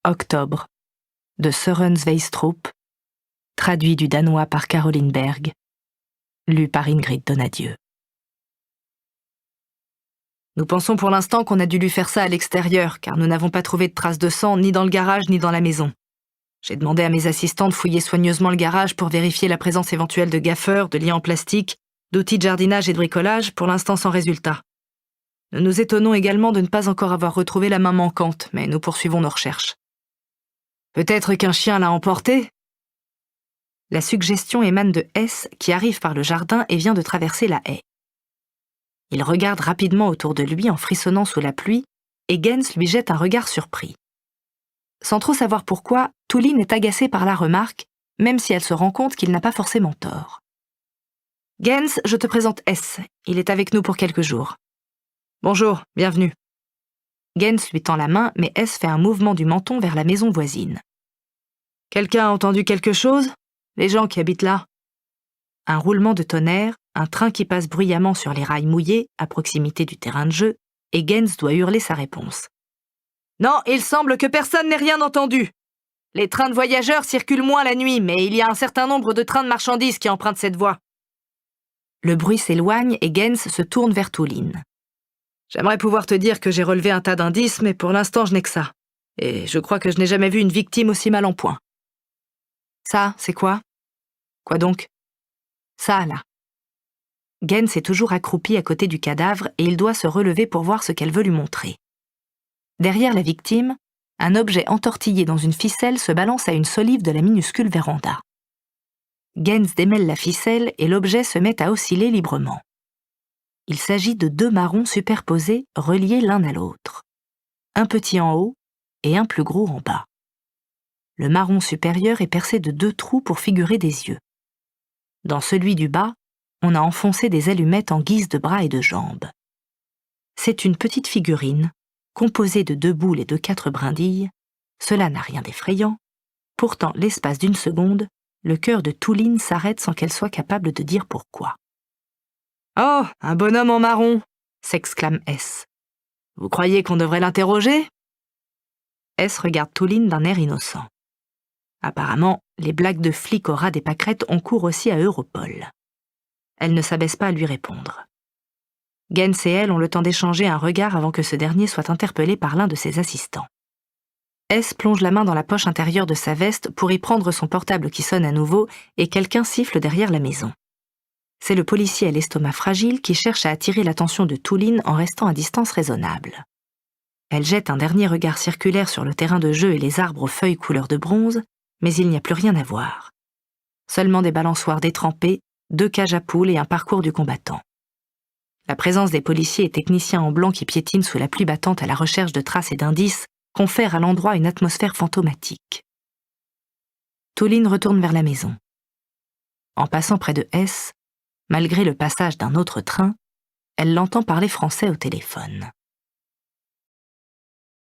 Octobre, de Søren Sveistrup, traduit du danois par Caroline Berg, lu par Ingrid Donadieu. Nous pensons pour l'instant qu'on a dû lui faire ça à l'extérieur, car nous n'avons pas trouvé de traces de sang ni dans le garage ni dans la maison. J'ai demandé à mes assistants de fouiller soigneusement le garage pour vérifier la présence éventuelle de gaffeurs, de liens en plastique, d'outils de jardinage et de bricolage, pour l'instant sans résultat. Nous nous étonnons également de ne pas encore avoir retrouvé la main manquante, mais nous poursuivons nos recherches. Peut-être qu'un chien l'a emporté ? La suggestion émane de S, qui arrive par le jardin et vient de traverser la haie. Il regarde rapidement autour de lui en frissonnant sous la pluie, et Gens lui jette un regard surpris. Sans trop savoir pourquoi, Tulin est agacée par la remarque, même si elle se rend compte qu'il n'a pas forcément tort. « Gens, je te présente S. Il est avec nous pour quelques jours. »« Bonjour, bienvenue. » Gens lui tend la main, mais S fait un mouvement du menton vers la maison voisine. « Quelqu'un a entendu quelque chose ? Les gens qui habitent là ?» Un roulement de tonnerre, un train qui passe bruyamment sur les rails mouillés, à proximité du terrain de jeu, et Gens doit hurler sa réponse. « Non, il semble que personne n'ait rien entendu. Les trains de voyageurs circulent moins la nuit, mais il y a un certain nombre de trains de marchandises qui empruntent cette voie. » Le bruit s'éloigne et Gens se tourne vers Tulin. « J'aimerais pouvoir te dire que j'ai relevé un tas d'indices, mais pour l'instant je n'ai que ça. Et je crois que je n'ai jamais vu une victime aussi mal en point. »« Ça, c'est quoi ? » ?»« Quoi donc ? » ?»« Ça, là. » Gens est toujours accroupi à côté du cadavre et il doit se relever pour voir ce qu'elle veut lui montrer. Derrière la victime, un objet entortillé dans une ficelle se balance à une solive de la minuscule véranda. Gens démêle la ficelle et l'objet se met à osciller librement. Il s'agit de 2 marrons superposés, reliés l'un à l'autre. Un petit en haut et un plus gros en bas. Le marron supérieur est percé de 2 trous pour figurer des yeux. Dans celui du bas, on a enfoncé des allumettes en guise de bras et de jambes. C'est une petite figurine, composée de 2 boules et de 4 brindilles. Cela n'a rien d'effrayant. Pourtant, l'espace d'une seconde, le cœur de Tulin s'arrête sans qu'elle soit capable de dire pourquoi. « Oh, un bonhomme en marron !» s'exclame S. « Vous croyez qu'on devrait l'interroger ?» S regarde Tulin d'un air innocent. Apparemment, les blagues de flics au ras des pâquerettes ont cours aussi à Europol. Elle ne s'abaisse pas à lui répondre. Gens et elle ont le temps d'échanger un regard avant que ce dernier soit interpellé par l'un de ses assistants. S plonge la main dans la poche intérieure de sa veste pour y prendre son portable qui sonne à nouveau et quelqu'un siffle derrière la maison. C'est le policier à l'estomac fragile qui cherche à attirer l'attention de Tulin en restant à distance raisonnable. Elle jette un dernier regard circulaire sur le terrain de jeu et les arbres aux feuilles couleur de bronze, mais il n'y a plus rien à voir. Seulement des balançoires détrempées, 2 cages à poules et un parcours du combattant. La présence des policiers et techniciens en blanc qui piétinent sous la pluie battante à la recherche de traces et d'indices confère à l'endroit une atmosphère fantomatique. Tulin retourne vers la maison. En passant près de S, malgré le passage d'un autre train, elle l'entend parler français au téléphone.